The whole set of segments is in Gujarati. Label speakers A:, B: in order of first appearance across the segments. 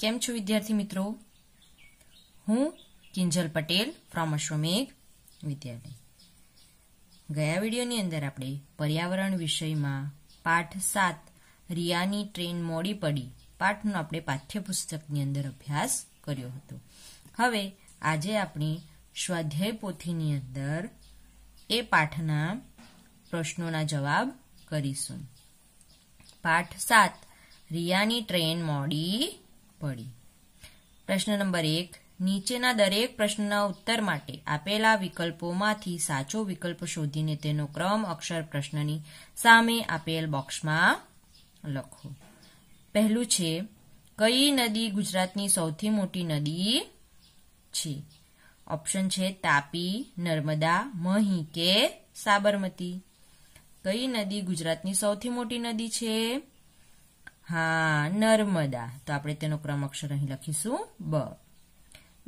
A: કેમ છો વિદ્યાર્થી મિત્રો? હું કિંજલ પટેલ ફ્રોમ અશ્વમેઘ વિદ્યાલય. ગયા વિડીયોની અંદર આપણે પર્યાવરણ વિષયમાં પાઠ 7 રિયાની ટ્રેન મોડી પડી પાઠનો આપણે પાઠ્યપુસ્તકની અંદર અભ્યાસ કર્યો હતો. હવે આજે આપણે સ્વાધ્યાય પોથીની અંદર એ પાઠના પ્રશ્નોના જવાબ કરીશું. પાઠ 7 રિયાની ટ્રેન મોડી પડી. પ્રશ્ન નંબર 1. નીચેના દરેક પ્રશ્નના ઉત્તર માટે આપેલા વિકલ્પોમાંથી સાચો વિકલ્પ શોધીને તેનો ક્રમ અક્ષર પ્રશ્નની સામે આપેલ બોક્સમાં લખો. પહેલું છે, કઈ નદી ગુજરાતની સૌથી મોટી નદી છે? ઓપ્શન છે તાપી, નર્મદા, મહી કે સાબરમતી. કઈ નદી ગુજરાતની સૌથી મોટી નદી છે? હા, નર્મદા. તો આપણે તેનો ક્રમ અક્ષર અહીં લખીશું બ.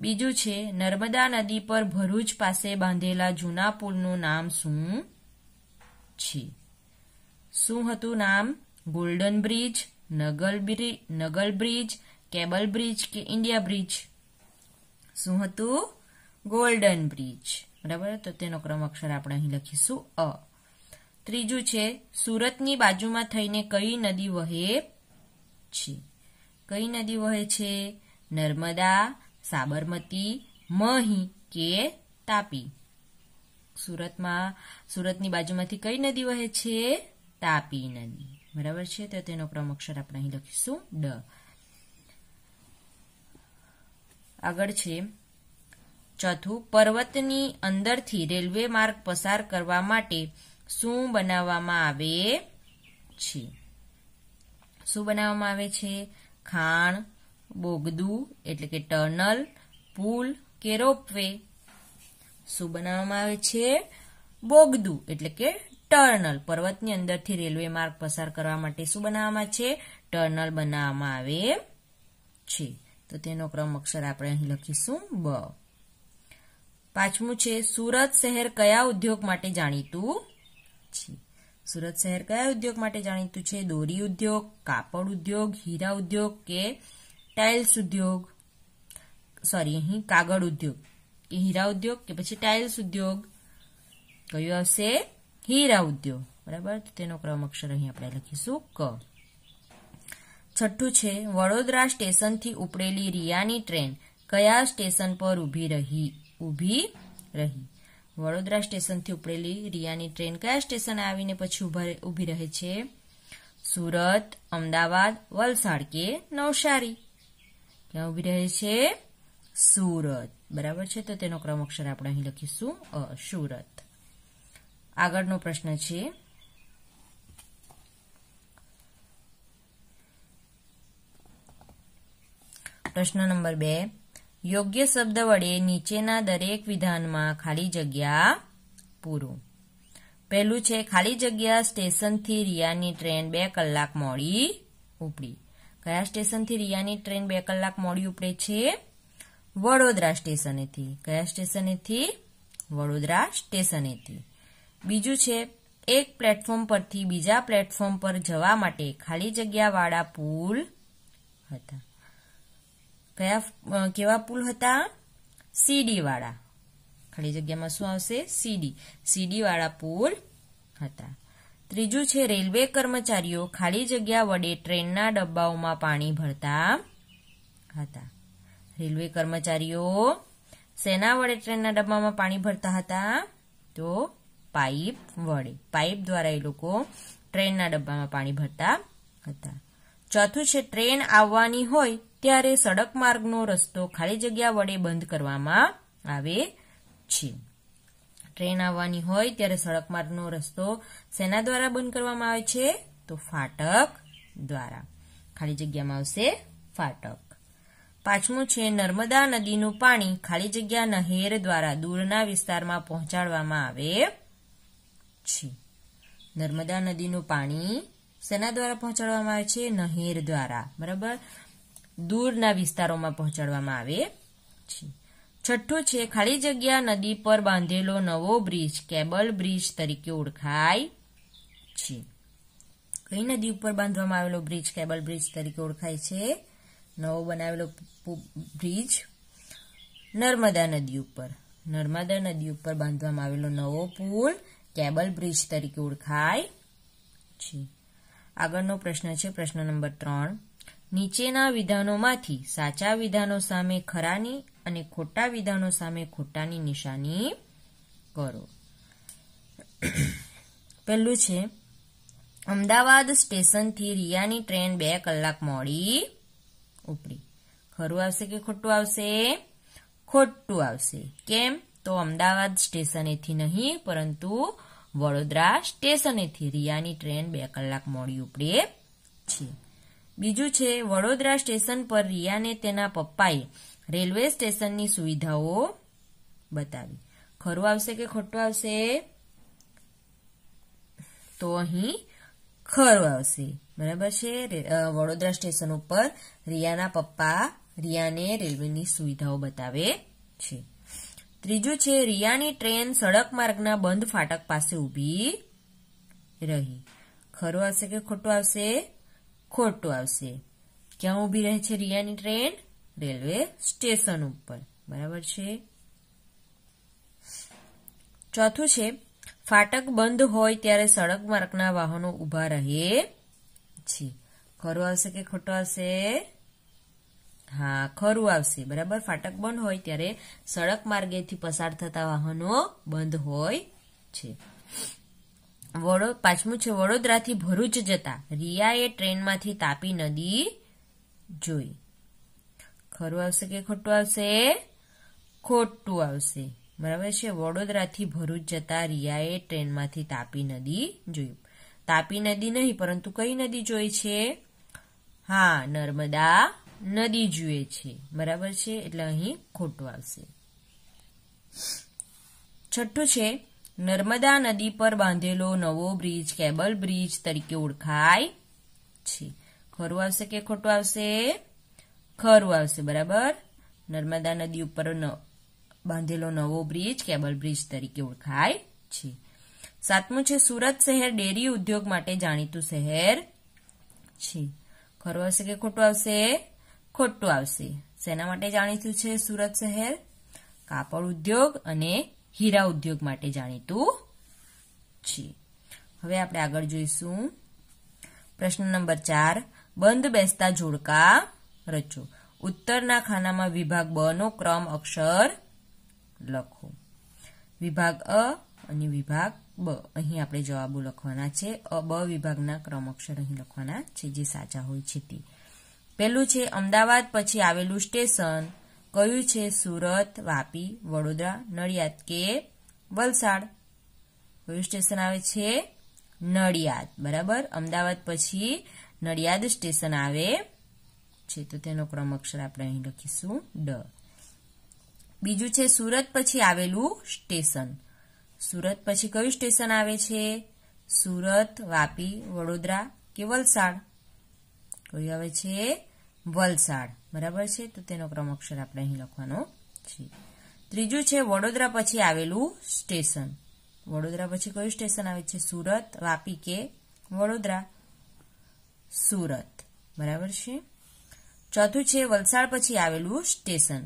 A: બીજું છે, નર્મદા નદી પર ભરૂચ પાસે બાંધેલા જૂના પુલનું નામ શું છે? શું હતું નામ? ગોલ્ડન બ્રિજ, નગલ બ્રિજ, કેબલ બ્રિજ કે ઇન્ડિયા બ્રિજ? શું હતું? Golden bridge. બરાબર. તો તેનો ક્રમ અક્ષર આપણે અહીં લખીશું અ. ત્રીજું છે, સુરતની બાજુમાં થઈને કઈ નદી વહે છે? કઈ નદી વહે છે? નર્મદા, સાબરમતી, મહી કે તાપી? સુરતની બાજુમાંથી કઈ નદી વહે છે? તાપી નદી. બરાબર છે. તો તેનો ક્રમ અક્ષર આપણે અહીં લખીશું ડ. આગળ છે ચોથું, પર્વતની અંદરથી રેલવે માર્ગ પસાર કરવા માટે શું બનાવવામાં આવે છે? શું બનાવવામાં આવે છે? ખાણ, બોગદું એટલે કે ટનલ, પુલ કે રોપવે? શું બનાવવામાં આવે છે? બોગદું એટલે કે ટનલ. પર્વતની અંદરથી રેલવે માર્ગ પસાર કરવા માટે શું બનાવવામાં છે? ટનલ બનાવવામાં આવે છે. તો તેનો ક્રમ અક્ષર આપણે અહીં લખીશું બ. પાંચમું છે, સુરત શહેર કયા ઉદ્યોગ માટે જાણીતું છે? સુરત શહેર કયા ઉદ્યોગ માટે જાણીતું છે? દોરી ઉદ્યોગ, કાપડ ઉદ્યોગ, હીરા ઉદ્યોગ કે ટાઇલ્સ ઉદ્યોગ? સોરી, અહીં કાગળ ઉદ્યોગ કે હીરા ઉદ્યોગ કે પછી ટાઇલ્સ ઉદ્યોગ? કયું આવશે? હીરા ઉદ્યોગ. બરાબર. તેનો ક્રમ અક્ષર અહીં આપણે લખીશું ક. છઠ્ઠું છે, વડોદરા સ્ટેશનથી ઉપડેલી રિયાની ટ્રેન કયા સ્ટેશન પર ઊભી રહી? વડોદરા સ્ટેશનથી ઉપડેલી રિયાની ટ્રેન કયા સ્ટેશને આવીને પછી ઊભી રહે છે? સુરત, અમદાવાદ, વલસાડ કે નવસારી? ક્યાં ઊભી રહે છે? સુરત. બરાબર છે. તો તેનો ક્રમ અક્ષર આપણે અહીં લખીશું અ, સુરત. આગળનો પ્રશ્ન છે, પ્રશ્ન નંબર 2. યોગ્ય શબ્દ વડે નીચેના દરેક વિધાનમાં ખાલી જગ્યા પૂરો. પહેલું છે, ખાલી જગ્યા સ્ટેશનથી રિયાની ટ્રેન 2 કલાક મોડી ઉપડી. કયા સ્ટેશનથી રિયાની ટ્રેન 2 કલાક મોડી ઉપડે છે? વડોદરા સ્ટેશનેથી. કયા સ્ટેશનેથી? વડોદરા સ્ટેશનેથી. બીજું છે, એક પ્લેટફોર્મ પરથી બીજા પ્લેટફોર્મ પર જવા માટે ખાલી જગ્યાવાળા પુલ હતા. કેવા પુલ હતા? સીડી વાળા. ખાલી જગ્યામાં શું આવશે? સીડી વાળા પુલ હતા. ત્રીજું છે, રેલવે કર્મચારીઓ ખાલી જગ્યા વડે ટ્રેનના ડબ્બાઓમાં પાણી ભરતા હતા. રેલવે કર્મચારીઓ શેના વડે ટ્રેનના ડબ્બામાં પાણી ભરતા હતા? તો પાઇપ વડે. પાઇપ દ્વારા એ લોકો ટ્રેનના ડબ્બામાં પાણી ભરતા હતા. ચોથું છે, ટ્રેન આવવાની હોય ત્યારે સડક માર્ગનો રસ્તો ખાલી જગ્યા વડે બંધ કરવામાં આવે છે. ટ્રેન આવવાની હોય ત્યારે સડક માર્ગનો રસ્તો શેના દ્વારા બંધ કરવામાં આવે છે? તો ફાટક દ્વારા. ખાલી જગ્યામાં આવશે ફાટક. પાંચમું છે, નર્મદા નદીનું પાણી ખાલી જગ્યા નહેર દ્વારા દૂરના વિસ્તારમાં પહોંચાડવામાં આવે છે. નર્મદા નદીનું પાણી શેના દ્વારા પહોંચાડવામાં આવે છે? નહેર દ્વારા. બરાબર. દૂરના વિસ્તારોમાં પહોંચાડવામાં આવે છે. છઠ્ઠું છે, ખાલી જગ્યા નદી પર બાંધેલો નવો બ્રિજ કેબલ બ્રિજ તરીકે ઓળખાય છે. કઈ નદી ઉપર બાંધવામાં આવેલો બ્રિજ કેબલ બ્રિજ તરીકે ઓળખાય છે? નવો બનાવેલો બ્રિજ નર્મદા નદી ઉપર બાંધવામાં આવેલો નવો પુલ કેબલ બ્રિજ તરીકે ઓળખાય છે. આગળનો પ્રશ્ન છે પ્રશ્ન નંબર 3. નીચેના વિધાનોમાંથી સાચા વિધાનો સામે ખરાની અને ખોટા વિધાનો સામે ખોટાની નિશાની કરો. પહેલું છે અમદાવાદ સ્ટેશનથી રિયાની ટ્રેન 2 કલાક મોડી ઉપડી. ખરું આવશે કે ખોટું આવશે? ખોટું આવશે. કેમ? તો અમદાવાદ સ્ટેશનેથી નહીં પરંતુ વડોદરા સ્ટેશનેથી રિયાની ટ્રેન 2 કલાક મોડી ઉપડે છે. બીજું છે વડોદરા સ્ટેશન પર રિયાને તેના પપ્પાએ રેલવે સ્ટેશનની સુવિધાઓ બતાવી. ખરું આવશે કે ખોટું આવશે? તો અહીં ખરું આવશે. બરાબર છે. વડોદરા સ્ટેશન ઉપર રિયાના પપ્પા રિયાને રેલવેની સુવિધાઓ બતાવે છે. ત્રીજું છે રિયાની ટ્રેન સડક માર્ગના બંધ ફાટક પાસે ઊભી રહી. ખરું આવશે કે ખોટું આવશે? ખોટું આવશે. ક્યાં ઊભી રહે છે રિયાની ટ્રેન? રેલવે સ્ટેશન ઉપર. બરાબર છે. ચોથું છે ફાટક બંધ હોય ત્યારે સડક માર્ગના વાહનો ઊભા રહે છે. ખરું આવશે કે ખોટું આવશે? હા, ખરું આવશે. બરાબર. ફાટક બંધ હોય ત્યારે સડક માર્ગેથી પસાર થતા વાહનો બંધ હોય છે. પાંચમું છે વડોદરાથી ભરૂચ જતા રિયાએ ટ્રેનમાંથી તાપી નદી જોઈ. ખરું આવશે કે ખોટું આવશે? ખોટું આવશે. બરાબર છે. વડોદરાથી ભરૂચ જતા રિયાએ ટ્રેનમાંથી તાપી નદી જોઈ. તાપી નદી નહીં પરંતુ કઈ નદી જોઈ છે? હા, નર્મદા નદી જુએ છે. બરાબર છે. એટલે અહીં ખોટું આવશે. છઠ્ઠું છે નર્મદા નદી પર બાંધેલો નવો બ્રિજ કેબલ બ્રિજ તરીકે ઓળખાય છે. ખરું આવશે કે ખોટું આવશે? ખરું આવશે. બરાબર. નર્મદા નદી ઉપર બાંધેલો નવો બ્રિજ કેબલ બ્રિજ તરીકે ઓળખાય છે. સાતમું છે સુરત શહેર ડેરી ઉદ્યોગ માટે જાણીતું શહેર છે. ખરું આવશે કે ખોટું આવશે? ખોટું આવશે. શેના માટે જાણીતું છે સુરત શહેર? કાપડ ઉદ્યોગ અને હીરા ઉદ્યોગ માટે જાણીતું છે. હવે આપણે આગળ જોઈશું પ્રશ્ન નંબર 4. બંધ બેસતા જોડકા રચો. ઉત્તરના ખાનામાં વિભાગ બ નો ક્રમ અક્ષર લખો. વિભાગ અ અને વિભાગ બ અહીં આપણે જવાબો લખવાના છે. બ વિભાગના ક્રમ અક્ષર અહીં લખવાના છે જે સાચા હોય છે તે. પહેલું છે અમદાવાદ પછી આવેલું સ્ટેશન કયું છે? સુરત, વાપી, વડોદરા, નડિયાદ કે વલસાડ? કયું સ્ટેશન આવે છે? નડિયાદ. બરાબર. અમદાવાદ પછી નડિયાદ સ્ટેશન આવે છે તો તેનો ક્રમ અક્ષર આપણે અહીં લખીશું ડ. બીજું છે સુરત પછી આવેલું સ્ટેશન. સુરત પછી કયું સ્ટેશન આવે છે? સુરત, વાપી, વડોદરા કે વલસાડ? કયું આવે છે? વલસાડ. બરાબર છે. તો તેનો ક્રમ અક્ષર આપણે અહીં લખવાનો છે. ત્રીજું છે વડોદરા પછી આવેલું સ્ટેશન. વડોદરા પછી કયું સ્ટેશન આવે છે? સુરત, વાપી કે વડોદરા? સુરત. બરાબર છે. ચોથું છે વલસાડ પછી આવેલું સ્ટેશન.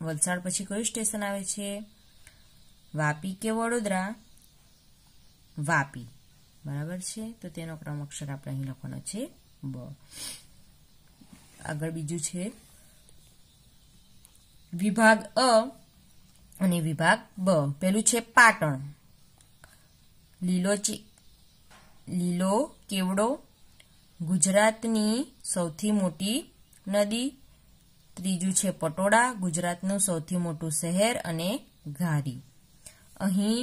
A: વલસાડ પછી કયું સ્ટેશન આવે છે? વાપી કે વડોદરા? વાપી. બરાબર છે. તો તેનો ક્રમ અક્ષર આપણે અહીં લખવાનો છે બ. આગળ બીજું છે વિભાગ અ અને વિભાગ બ. પેલું છે પાટણ. લીલો કેવડો ગુજરાતની સૌથી મોટી નદી. ત્રીજું છે પટોળા ગુજરાતનું સૌથી મોટું શહેર અને ઘારી. અહીં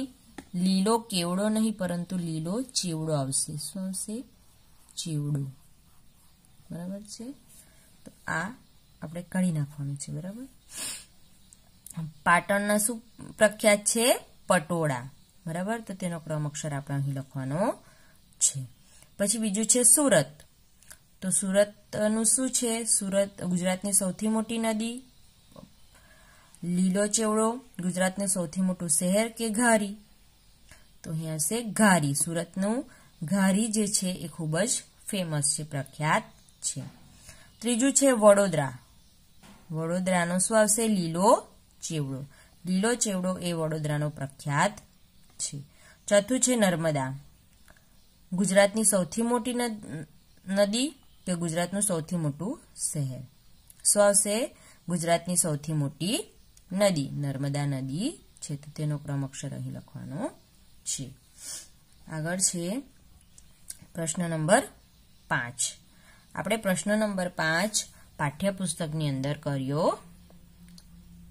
A: લીલો કેવડો નહીં પરંતુ લીલો ચેવડો આવશે. શું આવશે? ચેવડો. બરાબર છે. તો આ આપણે કાઢી નાખવાનું છે. બરાબર. પાટણના શું પ્રખ્યાત છે? પટોળા. બરાબર. તો તેનો ક્રમ અક્ષર આપણે અહીં લખવાનો છે. પછી બીજું છે સુરત. તો સુરતનું શું છે? સુરત ગુજરાતની સૌથી મોટી નદી. લીલો ચેવડો ગુજરાતનું સૌથી મોટું શહેર કે ઘારી? તો અહીં આવશે ઘારી. સુરતનું ઘારી જે છે એ ખૂબ જ ફેમસ છે, પ્રખ્યાત છે. ત્રીજું છે વડોદરા. વડોદરાનો શું આવશે? લીલો ચેવડો. લીલો ચેવડો એ વડોદરાનો પ્રખ્યાત છે. ચોથું છે નર્મદા. ગુજરાતની સૌથી મોટી નદી કે ગુજરાતનું સૌથી મોટું શહેર? શું આવશે? ગુજરાતની સૌથી મોટી નદી નર્મદા નદી છે. તો તેનો ક્રમ અક્ષર અહીં લખવાનો છે. આગળ છે પ્રશ્ન નંબર 5. આપણે પ્રશ્ન નંબર 5 પાઠ્યપુસ્તકની અંદર કર્યો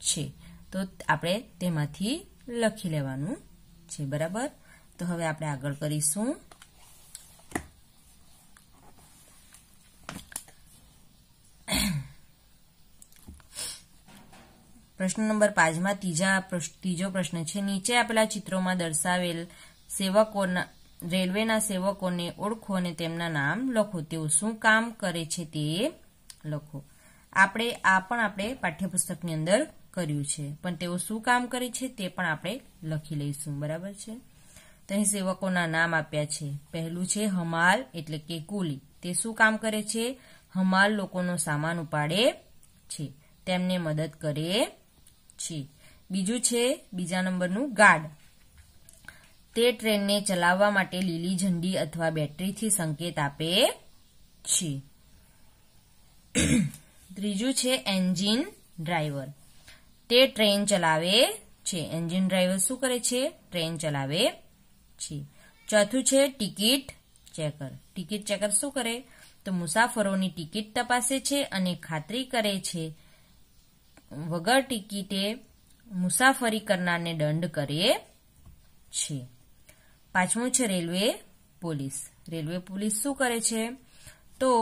A: છે. તો આપણે તેમાંથી લખી લેવાનું છે. બરાબર? તો હવે આપણે આગળ કરીશું. પ્રશ્ન નંબર 5 માં ત્રીજો પ્રશ્ન છે. નીચે આપેલા ચિત્રોમાં દર્શાવેલ સેવકોના રેલવેના સેવકોને ઓળખો અને તેમના નામ લખો. તેઓ શું કામ કરે છે તે લખો. આપણે પાઠ્યપુસ્તકની અંદર કર્યું છે, પણ તેઓ શું કામ કરે છે તે પણ આપણે લખી લઈશું. બરાબર છે? તો અહીં સેવકોના નામ આપ્યા છે. પહેલું છે હમાલ એટલે કે કુલી. તે શું કામ કરે છે? હમાલ લોકોનો સામાન ઉપાડે છે, તેમને મદદ કરે છે. બીજું છે બીજા નંબરનું ગાર્ડ. તે ટ્રેનને ચલાવવા માટે લીલી ઝંડી અથવા બેટરીથી સંકેત આપે છે. ત્રીજું છે એન્જિન ડ્રાઈવર. તે ટ્રેન ચલાવે છે. એન્જિન ડ્રાઈવર શું કરે છે? ટ્રેન ચલાવે છે. ચોથું છે ટિકિટ ચેકર. ટિકિટ ચેકર શું કરે? તો મુસાફરોની ટિકિટ તપાસે છે અને ખાતરી કરે છે વગર ટિકિટે મુસાફરી કરનારને દંડ કરે છે. પાંચમું છે રેલવે પોલીસ. રેલવે પોલીસ શું કરે છે? તો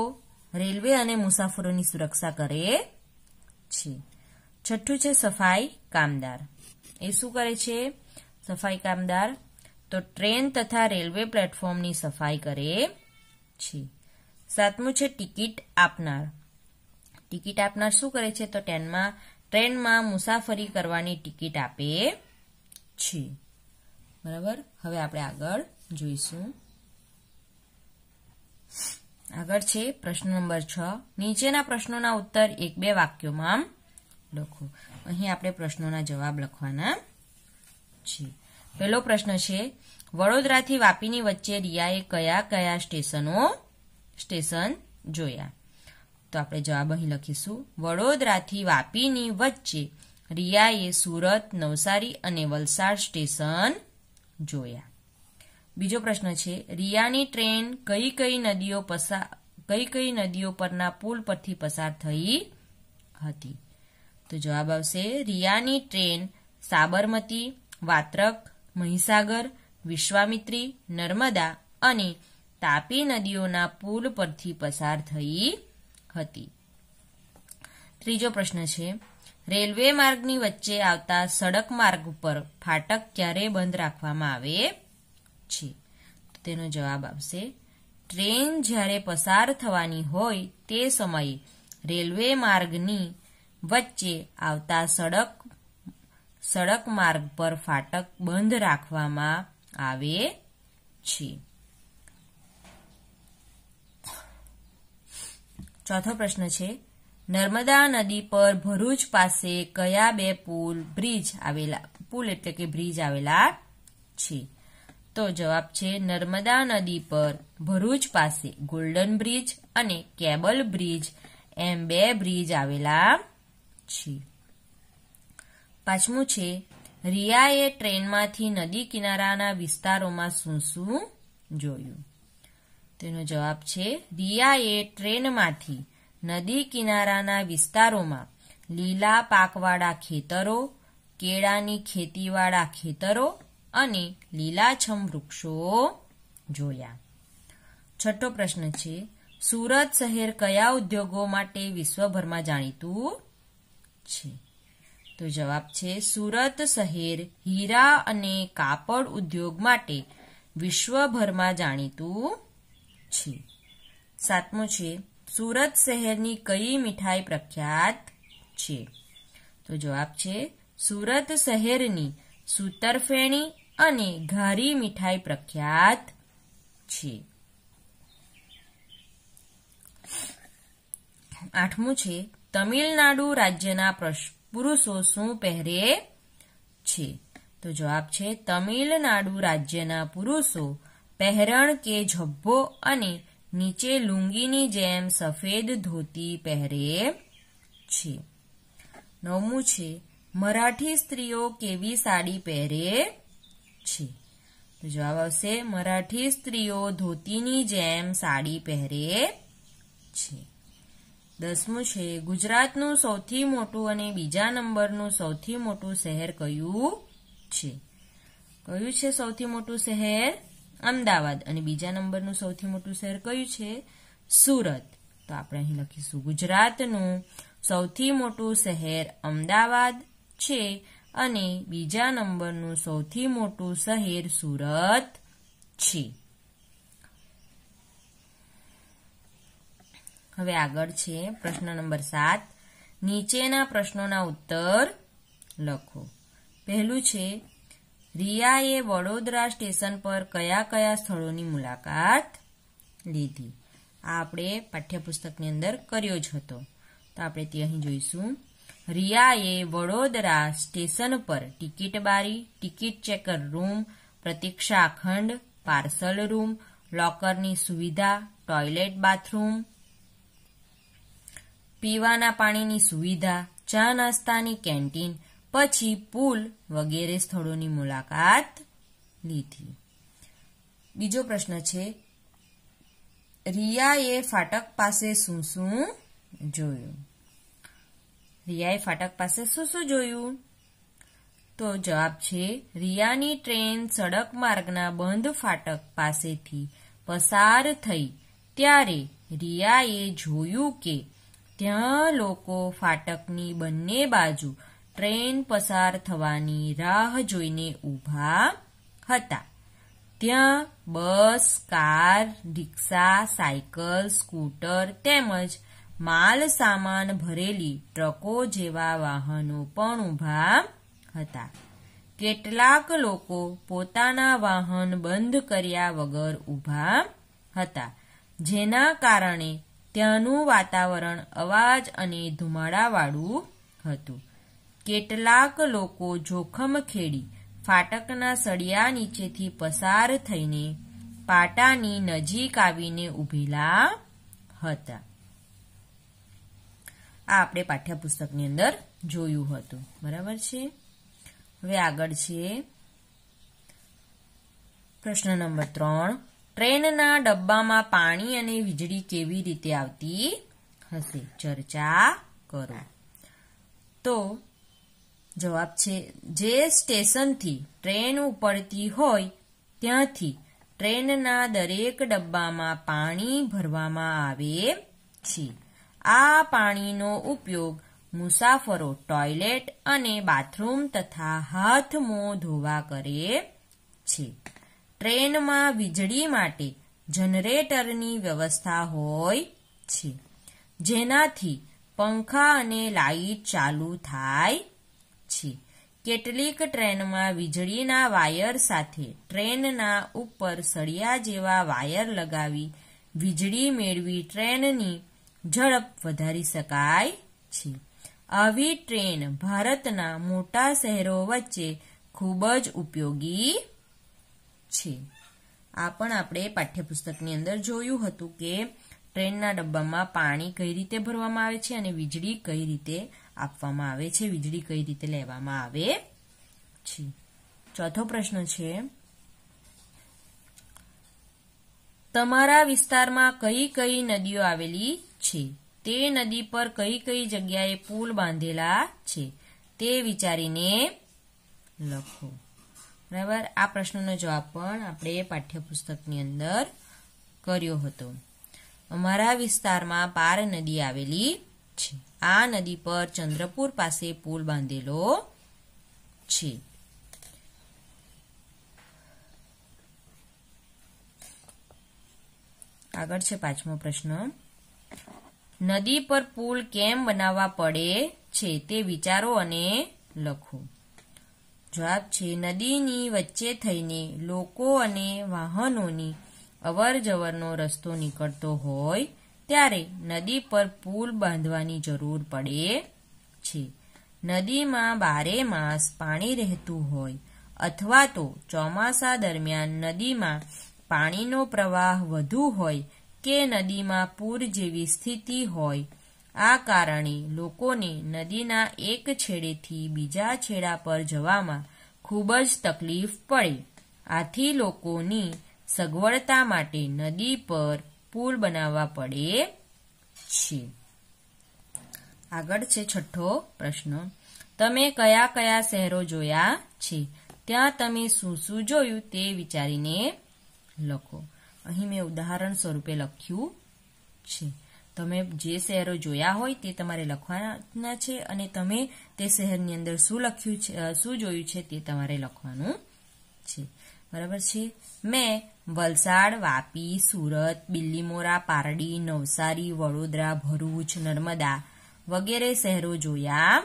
A: રેલવે અને મુસાફરોની સુરક્ષા કરે છે. છઠ્ઠું છે સફાઈ કામદાર. એ શું કરે છે? સફાઈ કામદાર તો ટ્રેન તથા રેલવે પ્લેટફોર્મની સફાઈ કરે છે. સાતમું છે ટિકિટ આપનાર. ટિકિટ આપનાર શું કરે છે? તો ટ્રેનમાં મુસાફરી કરવાની ટિકિટ આપે છે. બરાબર? હવે આપણે આગળ જોઈશું. આગળ છે પ્રશ્ન નંબર 6. નીચેના પ્રશ્નોના ઉત્તર 1-2 વાક્યોમાં લખો. અહીં આપણે પ્રશ્નોના જવાબ લખવાના છે. પહેલો પ્રશ્ન છે વડોદરાથી વાપીની વચ્ચે રિયાએ કયા કયા સ્ટેશન જોયા? તો આપણે જવાબ અહીં લખીશું. વડોદરાથી વાપીની વચ્ચે રિયાએ સુરત, નવસારી અને વલસાડ સ્ટેશન જોયા. બીજો પ્રશ્ન છે રિયાની ટ્રેન કઈ કઈ નદીઓ પરના પુલ પરથી પસાર થઈ હતી? તો જવાબ આવશે રિયાની ટ્રેન સાબરમતી, વાત્રક, મહીસાગર, વિશ્વામિત્રી, નર્મદા અને તાપી નદીઓના પુલ પરથી પસાર થઈ હતી. ત્રીજો પ્રશ્ન છે રેલવે માર્ગની વચ્ચે આવતા સડક માર્ગ પર ફાટક ક્યારે બંધ રાખવામાં આવે છે? તો તેનો જવાબ આવશે ટ્રેન જ્યારે પસાર થવાની હોય તે સમયે રેલવે માર્ગની વચ્ચે આવતા સડક માર્ગ પર ફાટક બંધ રાખવામાં આવે છે. ચોથો પ્રશ્ન છે નર્મદા નદી પર ભરૂચ પાસે કયા 2 પુલ એટલે કે બ્રિજ આવેલા છે? તો જવાબ છે નર્મદા નદી પર ભરૂચ પાસે ગોલ્ડન બ્રિજ અને કેબલ બ્રિજ એમ 2 બ્રિજ આવેલા છે. પાંચમું છે રિયાએ ટ્રેનમાંથી નદી કિનારાના વિસ્તારોમાં શું શું જોયું? તેનો જવાબ છે રિયાએ ટ્રેનમાંથી નદી કિનારાના વિસ્તારોમાં લીલા પાકવાળા ખેતરો, કેળાની ખેતીવાળા ખેતરો અને લીલાછમ વૃક્ષો જોયા. છઠ્ઠો પ્રશ્ન છે સુરત શહેર કયા ઉદ્યોગો માટે વિશ્વભરમાં જાણીતું છે? તો જવાબ છે સુરત શહેર હીરા અને કાપડ ઉદ્યોગ માટે વિશ્વભરમાં જાણીતું છે. સાતમું છે સુરત શહેરની કઈ મીઠાઈ પ્રખ્યાત છે? તો જવાબ છે સુરત શહેરની સૂતરફેણી અને ઘારી મીઠાઈ પ્રખ્યાત છે. 8મું છે તમિલનાડુ રાજ્યના પુરુષો શું પહેરે છે? તો જવાબ છે તમિલનાડુ રાજ્યના પુરુષો પહેરણ કે ઝભ્ભો અને નીચે લુંગીની જેમ સફેદ ધોતી પહેરે છે. 9મું છે મરાઠી સ્ત્રીઓ કેવી સાડી પહેરે છે? તો જવાબ આવશે મરાઠી સ્ત્રીઓ ધોતીની જેમ સાડી પહેરે છે. 10મું છે ગુજરાતનું સૌથી મોટું અને બીજા નંબરનું સૌથી મોટું શહેર કયું છે? કયું છે સૌથી મોટું શહેર? અમદાવાદ. અને બીજા નંબરનું સૌથી મોટું શહેર કયું છે? સુરત. તો આપણે અહીં લખીશું ગુજરાતનું સૌથી મોટું શહેર અમદાવાદ છે અને બીજા નંબરનું સૌથી મોટું શહેર સુરત છે. હવે આગળ છે પ્રશ્ન નંબર 7. નીચેના પ્રશ્નોના ઉત્તર લખો. પહેલું છે રિયાએ વડોદરા સ્ટેશન પર કયા કયા સ્થળોની મુલાકાત લીધી? આ આપણે પાઠ્યપુસ્તકની અંદર કર્યો જ હતો, તો આપણે તે અહીં જોઈશું. રિયાએ વડોદરા સ્ટેશન પર ટિકિટ બારી, ટિકિટ ચેકર રૂમ, પ્રતીક્ષા ખંડ, પાર્સલ રૂમ, લોકરની સુવિધા, ટોયલેટ બાથરૂમ, પીવાના પાણીની સુવિધા, ચા નાસ્તાની કેન્ટીન, પછી પુલ વગેરે સ્થળોની મુલાકાત લીધી. બીજો પ્રશ્ન છે રિયાએ ફાટક પાસે શું શું જોયું? રિયાએ ફાટક પાસે શું શું જોયું? તો જવાબ છે રિયાની ટ્રેન સડક માર્ગના બંધ ફાટક પાસેથી પસાર થઈ ત્યારે રિયાએ જોયું કે ત્યાં લોકો ફાટકની બંને બાજુ ટ્રેન પસાર થવાની રાહ જોઈને ઊભા હતા. ત્યાં બસ, કાર, રિક્ષા, સાયકલ, સ્કૂટર તેમજ માલ સામાન ભરેલી ટ્રકો જેવા વાહનો પણ ઊભા હતા. કેટલાક લોકો પોતાના વાહન બંધ કર્યા વગર ઊભા હતા, જેના કારણે ત્યાંનું વાતાવરણ અવાજ અને ધુમાડાવાળું હતું. કેટલાક લોકો જોખમ ખેડી ફાટકના સળિયા નીચેથી પસાર થઈને પાટાની નજીક આવીને ઊભેલા હતા. આ આપણે પાઠ્યપુસ્તકની અંદર જોયું હતું. બરાબર છે. હવે આગળ છે પ્રશ્ન નંબર 3. ટ્રેનના ડબ્બામાં પાણી અને વીજળી કેવી રીતે આવતી હશે? ચર્ચા કરો. તો જવાબ છે જે સ્ટેશનથી ટ્રેન ઉપડતી હોય ત્યાંથી ટ્રેનના દરેક ડબ્બામાં પાણી ભરવામાં આવે છે. આ પાણીનો ઉપયોગ મુસાફરો ટોયલેટ અને બાથરૂમ તથા હાથ મોં ધોવા કરે છે. ટ્રેનમાં વીજળી માટે જનરેટરની વ્યવસ્થા હોય છે, જેનાથી પંખા અને લાઇટ ચાલુ થાય છે. કેટલીક ટ્રેનમાં વીજળીના વાયર સાથે ટ્રેનના ઉપર સળિયા જેવા વાયર લગાવી વીજળી મેળવી ટ્રેનની ઝડપ વધારી શકાય છે. આવી ટ્રેન ભારતના મોટા શહેરો વચ્ચે ખૂબ જ ઉપયોગી છે. આ પણ આપણે પાઠ્યપુસ્તકની અંદર જોયું હતું કે ટ્રેનના ડબ્બામાં પાણી કઈ રીતે ભરવામાં આવે છે અને વીજળી કઈ રીતે આપવામાં આવે છે, વીજળી કઈ રીતે લેવામાં આવે છે. ચોથો પ્રશ્ન છે તમારા વિસ્તારમાં કઈ કઈ નદીઓ આવેલી છે? તે નદી પર કઈ કઈ જગ્યાએ પુલ બાંધેલા છે તે વિચારીને લખો. બરાબર. આ પ્રશ્નનો જવાબ પણ આપણે પાઠ્યપુસ્તકની અંદર કર્યો હતો. અમારા વિસ્તારમાં પાર નદી આવેલી છે. આ નદી પર ચંદ્રપુર પાસે પુલ બાંધેલો છે. આગળ છે 5મો પ્રશ્ન. નદી પર પુલ કેમ બનાવવા પડે છે તે વિચારો અને લખો. જવાબ છે નદીની વચ્ચે થઈને લોકો અને વાહનોની અવર જવરનો રસ્તો નીકળતો હોય ત્યારે નદી પર પુલ બાંધવાની જરૂર પડે છે. નદીમાં 12 માસ પાણી રહેતું હોય અથવા તો ચોમાસા દરમિયાન નદીમાં પાણીનો પ્રવાહ વધુ હોય કે નદીમાં પૂર જેવી સ્થિતિ હોય, આ કારણે લોકોને નદીના એક છેડેથી બીજા છેડા પર જવામાં ખૂબ જ તકલીફ પડે. આથી લોકોની સગવડતા માટે નદી પર પુલ બનાવવા પડે છે. આગળ છે 6થો પ્રશ્ન. તમે કયા કયા શહેરો જોયા છે? ત્યાં તમે શું શું જોયું તે વિચારીને લખો. અહીં મેં ઉદાહરણ સ્વરૂપે લખ્યું છે. તમે જે શહેરો જોયા હોય તે તમારે લખવાના છે અને તમે તે શહેરની અંદર શું લખ્યું છે, શું જોયું છે તે તમારે લખવાનું છે. બરાબર છે. મેં વલસાડ, વાપી, સુરત, બિલીમોરા, પારડી, નવસારી, વડોદરા, ભરૂચ, નર્મદા વગેરે શહેરો જોયા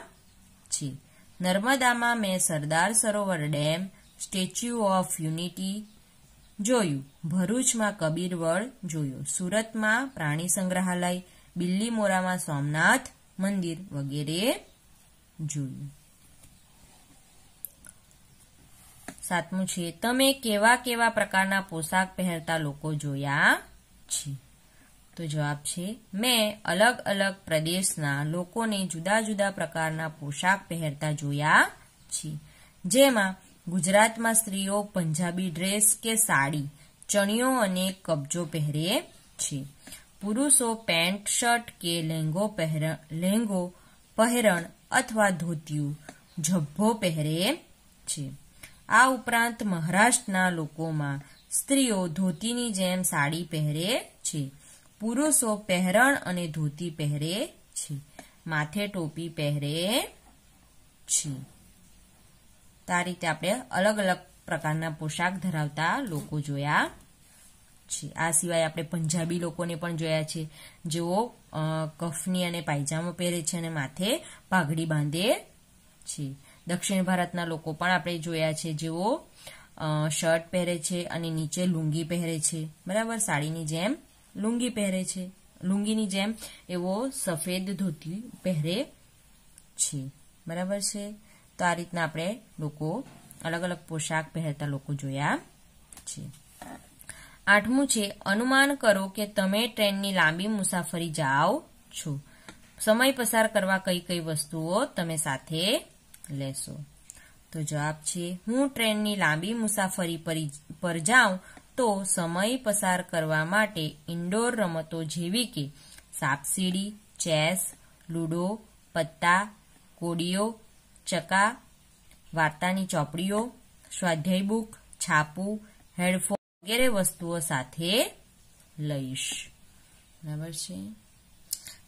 A: છે. નર્મદામાં મેં Sardar Sarovar dam, statue of unity જોયું. ભરૂચમાં કબીરવડ જોયો. સુરતમાં પ્રાણી સંગ્રહાલય, બિલીમોરામાં સોમનાથ મંદિર વગેરે જોયું. 7મું છે તમે કેવા કેવા પ્રકારના પોશાક પહેરતા લોકો જોયા છે? તો જવાબ છે મેં અલગ અલગ પ્રદેશના લોકોને જુદા જુદા પ્રકારના પોશાક પહેરતા જોયા છે. જેમાં ગુજરાતમાં સ્ત્રીઓ પંજાબી ડ્રેસ કે સાડી, ચણિયો અને કબજો પહેરે છે. પુરુષો પેન્ટ શર્ટ કે લહેંગો પહેરણ અથવા ધોતિયું, ઝભ્ભો પહેરે છે. આ ઉપરાંત મહારાષ્ટ્રના લોકોમાં સ્ત્રીઓ ધોતીની જેમ સાડી પહેરે છે. પુરુષો પહેરણ અને ધોતી પહેરે છે. માથે ટોપી પહેરે છે. આ રીતે આપણે અલગ અલગ પ્રકારના પોશાક ધરાવતા લોકો જોયા છે. આ સિવાય આપણે પંજાબી લોકોને પણ જોયા છે, જેઓ કફની અને પાયજામો પહેરે છે અને માથે પાઘડી બાંધે છે. દક્ષિણ ભારતના લોકો પણ આપણે જોયા છે, જેઓ શર્ટ પહેરે છે અને નીચે લુંગી પહેરે છે. બરાબર, સાડીની જેમ લુંગી પહેરે છે. લુંગીની જેમ એવો સફેદ ધોતી પહેરે છે. બરાબર છે. તો આ રીતના આપણે લોકો અલગ અલગ પોશાક પહેરતા લોકો જોયા છે. 8મું છે અનુમાન કરો કે તમે ટ્રેનની લાંબી મુસાફરી જાઓ છો. સમય પસાર કરવા કઈ કઈ વસ્તુઓ તમે સાથે લેશો? તો જવાબ છે હું ટ્રેનની લાંબી મુસાફરી પર જાઉં તો સમય પસાર કરવા માટે ઇન્ડોર રમતો જેવી કે સાપસીડી, ચેસ, લૂડો, પત્તા, કોડીઓ, ચકા, વાર્તાની ચોપડીઓ, સ્વાધ્યાય બુક, છાપું, હેડફોન વગેરે વસ્તુઓ સાથે લઈશ. બરાબર છે.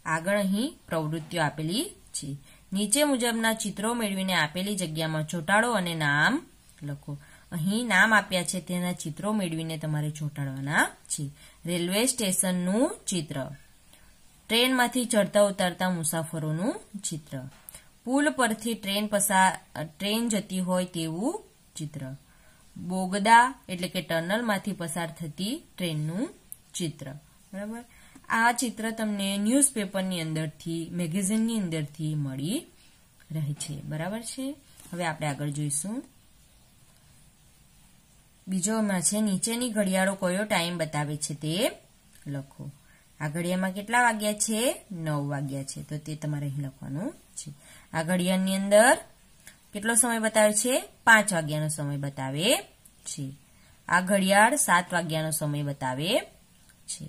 A: આગળ અહીં પ્રવૃત્તિઓ આપેલી છે. નીચે મુજબના ચિત્રો મેળવીને આપેલી જગ્યામાં ચોંટાડો અને નામ લખો. અહીં નામ આપ્યા છે તેના ચિત્રો મેળવીને તમારે ચોંટાડવાના છે. રેલવે સ્ટેશનનું ચિત્ર, ટ્રેનમાંથી ચડતા ઉતરતા મુસાફરોનું ચિત્ર, પુલ પરથી ટ્રેન જતી હોય તેવું ચિત્ર, બોગદા એટલે કે ટનલમાંથી પસાર થતી ટ્રેનનું ચિત્ર. બરાબર, આ ચિત્ર તમને ન્યૂઝપેપરની અંદરથી, મેગેઝિનની અંદરથી મળી રહે છે. બરાબર છે. હવે આપણે આગળ જોઈશું. બીજોમાં છે નીચેની ઘડિયાળો કયો ટાઈમ બતાવે છે તે લખો. આ ઘડિયાળમાં કેટલા વાગ્યા છે? 9 વાગ્યા છે. તો તે તમારે અહીં લખવાનું છે. આ ઘડિયાળની અંદર કેટલો સમય બતાવે છે? 5 વાગ્યાનો સમય બતાવે છે. આ ઘડિયાળ 7 વાગ્યાનો સમય બતાવે છે.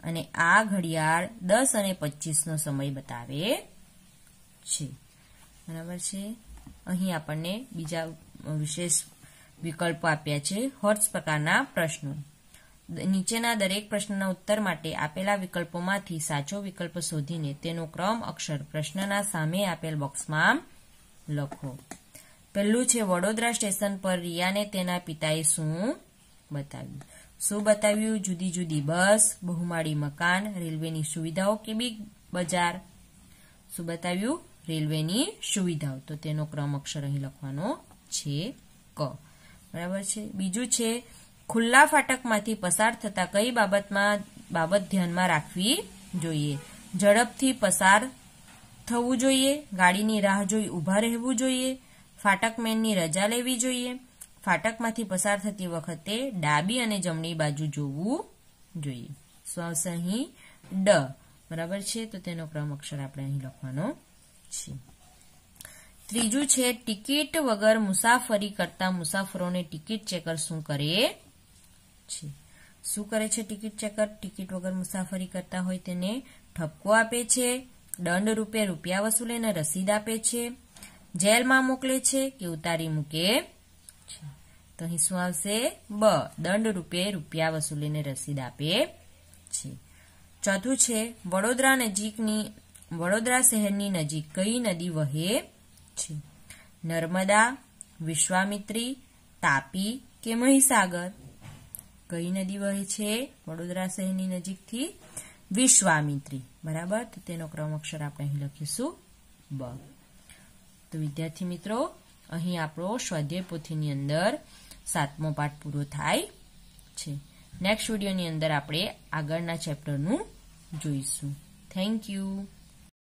A: અને આ ઘડિયાળ 10 અને 25 નો સમય બતાવે છે. બરાબર છે. અહીં આપણને બીજા વિશેષ વિકલ્પો આપ્યા છે. હોર્સ પ્રકારના પ્રશ્નો. નીચેના દરેક પ્રશ્નના ઉત્તર માટે આપેલા વિકલ્પોમાંથી સાચો વિકલ્પ શોધીને તેનો ક્રમ અક્ષર પ્રશ્નના સામે આપેલ બોક્સમાં લખો. પહેલું છે વડોદરા સ્ટેશન પર રિયાને તેના પિતાએ શું બતાવ્યું? શું બતાવ્યું? જુદી જુદી બસ, બહુમાળી મકાન, રેલવેની સુવિધાઓ કે બિગ બજાર. શું બતાવ્યું? રેલવેની સુવિધાઓ. તો તેનો ક્રમ અક્ષર અહીં લખવાનો છે ક. બરાબર છે. બીજું છે ખુલ્લા ફાટકમાંથી પસાર થતા કઈ બાબત ધ્યાનમાં રાખવી જોઈએ, ઝડપથી પસાર થવું જોઈએ, ગાડીની રાહ જોઈ ઊભા રહેવું જોઈએ, ફાટકમેનની રજા લેવી જોઈએ, ફાટકમાંથી પસાર થતી વખતે ડાબી અને જમણી બાજુ જોવું જોઈએ. શું આવશે અહીં? ડ. બરાબર છે, તો તેનો ક્રમ અક્ષર આપણે અહીં લખવાનો છે. ત્રીજું છે ટિકિટ વગર મુસાફરી કરતા મુસાફરોને ટિકિટ ચેકર શું કરે છે? શું કરે છે ટિકિટ ચેકર? ટિકિટ વગર મુસાફરી કરતા હોય તેને ઠપકો આપે છે, દંડ રૂપે રૂપિયા વસૂલીને રસીદ આપે છે, જેલમાં મોકલે છે કે ઉતારી મૂકે છે. તો અહીં શું આવશે? બ. દંડ રૂપે રૂપિયા વસૂલીને રસીદ આપે છે. ચોથું છે વડોદરા શહેરની નજીક કઈ નદી વહે છે? નર્મદા, વિશ્વામિત્રી, તાપી કે મહીસાગર? કઈ નદી વહે છે વડોદરા શહેરની નજીકથી? વિશ્વામિત્રી. બરાબર, તો તેનો ક્રમ અક્ષર આપણે અહીં લખીશું બ. તો વિદ્યાર્થી મિત્રો, અહીં આપણો સ્વાધ્યાય પોથીની અંદર 7મો પાઠ પૂરો થાય છે. નેક્સ્ટ વિડીયોની અંદર આપણે આગળના ચેપ્ટરનું જોઈશું. Thank you.